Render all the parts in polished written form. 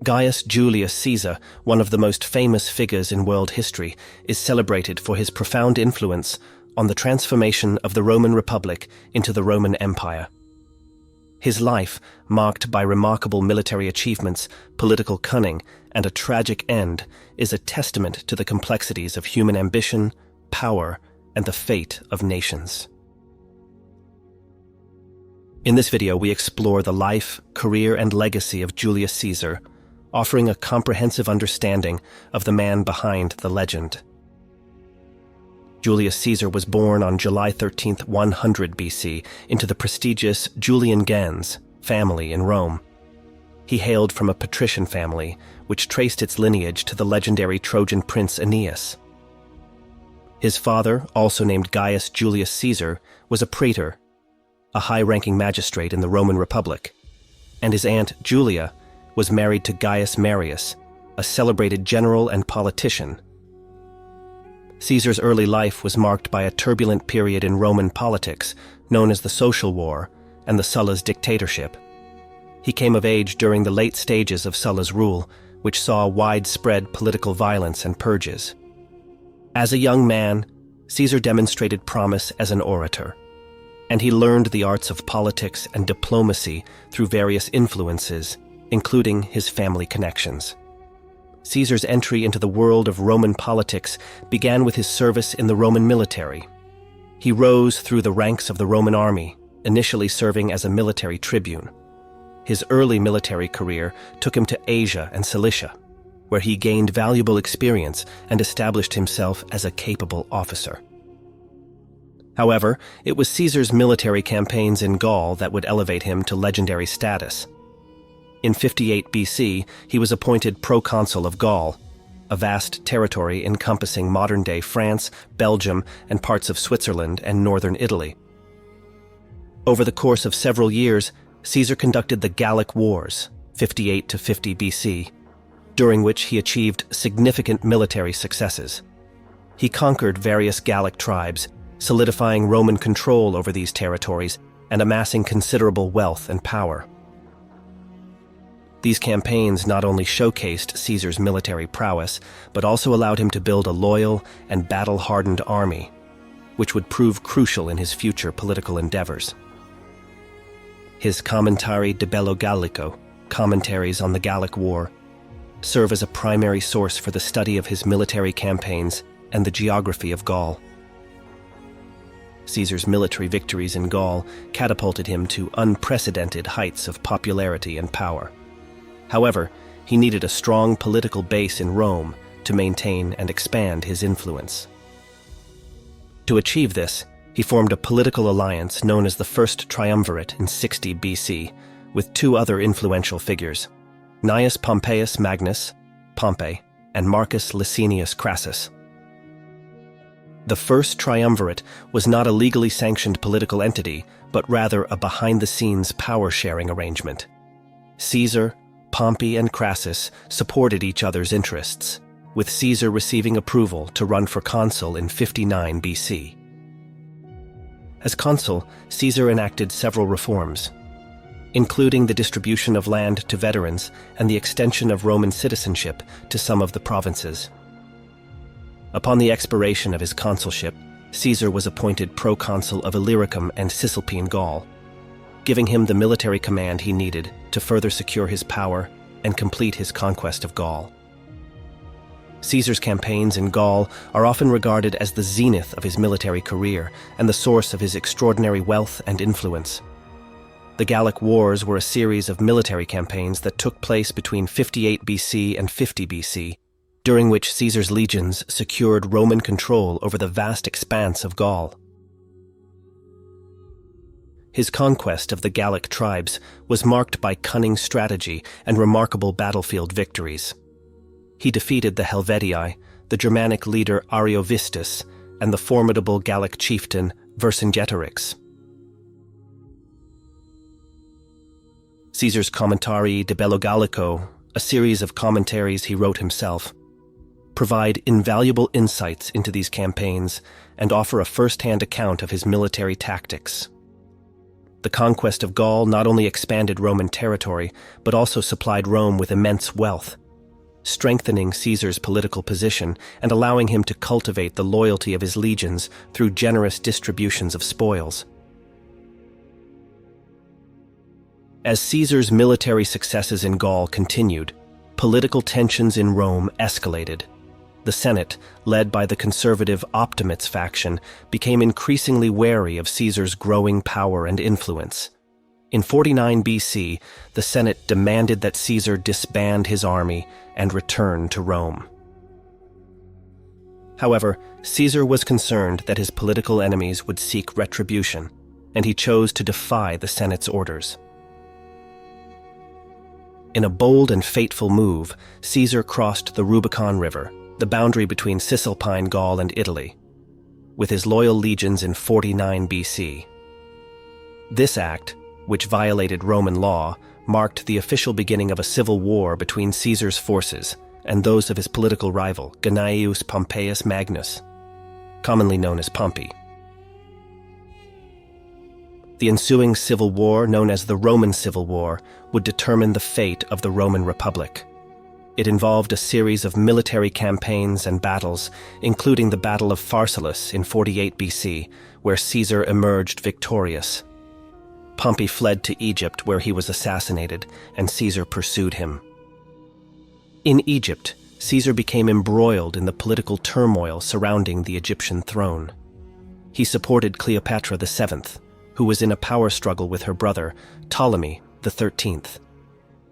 Gaius Julius Caesar, one of the most famous figures in world history, is celebrated for his profound influence on the transformation of the Roman Republic into the Roman Empire. His life, marked by remarkable military achievements, political cunning, and a tragic end, is a testament to the complexities of human ambition, power, and the fate of nations. In this video, we explore the life, career, and legacy of Julius Caesar, offering a comprehensive understanding of the man behind the legend. Julius Caesar was born on July 13, 100 BC, into the prestigious Julian Gens family in Rome. He hailed from a patrician family, which traced its lineage to the legendary Trojan prince Aeneas. His father, also named Gaius Julius Caesar, was a praetor, a high-ranking magistrate in the Roman Republic, and his aunt Julia was married to Gaius Marius, a celebrated general and politician. Caesar's early life was marked by a turbulent period in Roman politics, known as the Social War and the Sulla's dictatorship. He came of age during the late stages of Sulla's rule, which saw widespread political violence and purges. As a young man, Caesar demonstrated promise as an orator, and he learned the arts of politics and diplomacy through various influences, including his family connections. Caesar's entry into the world of Roman politics began with his service in the Roman military. He rose through the ranks of the Roman army, initially serving as a military tribune. His early military career took him to Asia and Cilicia, where he gained valuable experience and established himself as a capable officer. However, it was Caesar's military campaigns in Gaul that would elevate him to legendary status. In 58 BC, he was appointed proconsul of Gaul, a vast territory encompassing modern-day France, Belgium, and parts of Switzerland and northern Italy. Over the course of several years, Caesar conducted the Gallic Wars, 58 to 50 BC, during which he achieved significant military successes. He conquered various Gallic tribes, solidifying Roman control over these territories and amassing considerable wealth and power. These campaigns not only showcased Caesar's military prowess, but also allowed him to build a loyal and battle-hardened army, which would prove crucial in his future political endeavors. His Commentari de Bello Gallico, commentaries on the Gallic War, serve as a primary source for the study of his military campaigns and the geography of Gaul. Caesar's military victories in Gaul catapulted him to unprecedented heights of popularity and power. However, he needed a strong political base in Rome to maintain and expand his influence. To achieve this, he formed a political alliance known as the First Triumvirate in 60 BC, with two other influential figures, Gnaeus Pompeius Magnus, Pompey, and Marcus Licinius Crassus. The First Triumvirate was not a legally sanctioned political entity, but rather a behind-the-scenes power-sharing arrangement. Caesar, Pompey, and Crassus supported each other's interests, with Caesar receiving approval to run for consul in 59 BC. As consul, Caesar enacted several reforms, including the distribution of land to veterans and the extension of Roman citizenship to some of the provinces. Upon the expiration of his consulship, Caesar was appointed proconsul of Illyricum and Cisalpine Gaul, giving him the military command he needed to further secure his power and complete his conquest of Gaul. Caesar's campaigns in Gaul are often regarded as the zenith of his military career and the source of his extraordinary wealth and influence. The Gallic Wars were a series of military campaigns that took place between 58 BC and 50 BC, during which Caesar's legions secured Roman control over the vast expanse of Gaul. His conquest of the Gallic tribes was marked by cunning strategy and remarkable battlefield victories. He defeated the Helvetii, the Germanic leader Ariovistus, and the formidable Gallic chieftain Vercingetorix. Caesar's Commentari de Bello Gallico, a series of commentaries he wrote himself, provide invaluable insights into these campaigns and offer a first-hand account of his military tactics. The conquest of Gaul not only expanded Roman territory, but also supplied Rome with immense wealth, strengthening Caesar's political position and allowing him to cultivate the loyalty of his legions through generous distributions of spoils. As Caesar's military successes in Gaul continued, political tensions in Rome escalated. The Senate, led by the conservative Optimates faction, became increasingly wary of Caesar's growing power and influence. In 49 BC, the Senate demanded that Caesar disband his army and return to Rome. However, Caesar was concerned that his political enemies would seek retribution, and he chose to defy the Senate's orders. In a bold and fateful move, Caesar crossed the Rubicon River, the boundary between Cisalpine Gaul and Italy, with his loyal legions in 49 BC. This act, which violated Roman law, marked the official beginning of a civil war between Caesar's forces and those of his political rival, Gnaeus Pompeius Magnus, commonly known as Pompey. The ensuing civil war, known as the Roman Civil War, would determine the fate of the Roman Republic. It involved a series of military campaigns and battles, including the Battle of Pharsalus in 48 BC, where Caesar emerged victorious. Pompey fled to Egypt, where he was assassinated, and Caesar pursued him. In Egypt, Caesar became embroiled in the political turmoil surrounding the Egyptian throne. He supported Cleopatra VII, who was in a power struggle with her brother, Ptolemy XIII.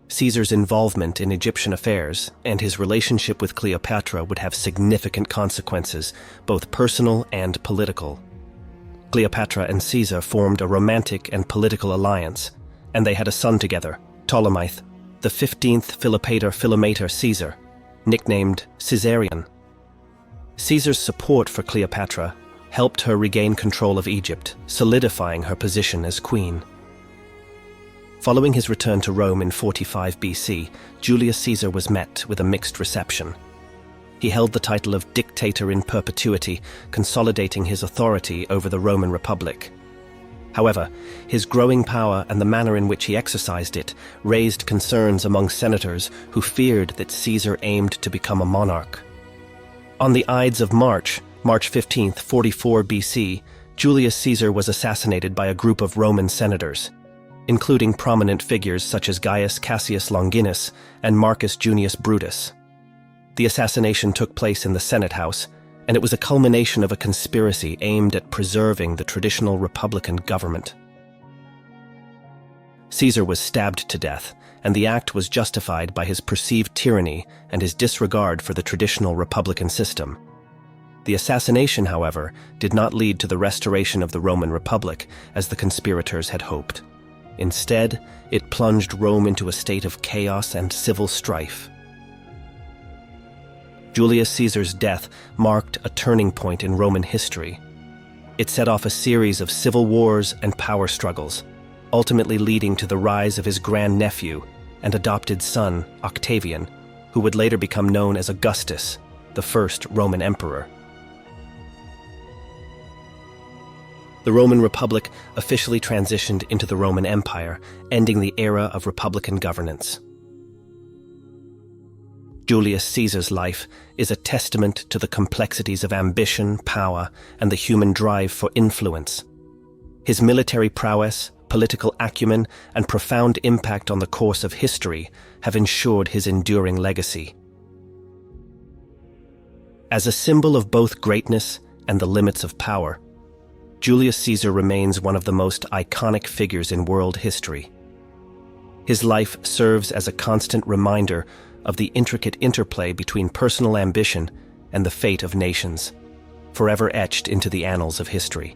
Caesar's involvement in Egyptian affairs and his relationship with Cleopatra would have significant consequences, both personal and political. Cleopatra and Caesar formed a romantic and political alliance, and they had a son together, Ptolemy, the 15th Philopator Caesar, nicknamed Caesarion. Caesar's support for Cleopatra helped her regain control of Egypt, solidifying her position as queen. Following his return to Rome in 45 BC, Julius Caesar was met with a mixed reception. He held the title of dictator in perpetuity, consolidating his authority over the Roman Republic. However, his growing power and the manner in which he exercised it raised concerns among senators who feared that Caesar aimed to become a monarch. On the Ides of March 15, 44 BC, Julius Caesar was assassinated by a group of Roman senators, including prominent figures such as Gaius Cassius Longinus and Marcus Junius Brutus. The assassination took place in the Senate House, and it was a culmination of a conspiracy aimed at preserving the traditional republican government. Caesar was stabbed to death, and the act was justified by his perceived tyranny and his disregard for the traditional republican system. The assassination, however, did not lead to the restoration of the Roman Republic, as the conspirators had hoped. Instead, it plunged Rome into a state of chaos and civil strife. Julius Caesar's death marked a turning point in Roman history. It set off a series of civil wars and power struggles, ultimately leading to the rise of his grandnephew and adopted son, Octavian, who would later become known as Augustus, the first Roman emperor. The Roman Republic officially transitioned into the Roman Empire, ending the era of republican governance. Julius Caesar's life is a testament to the complexities of ambition, power, and the human drive for influence. His military prowess, political acumen, and profound impact on the course of history have ensured his enduring legacy. As a symbol of both greatness and the limits of power, Julius Caesar remains one of the most iconic figures in world history. His life serves as a constant reminder of the intricate interplay between personal ambition and the fate of nations, forever etched into the annals of history.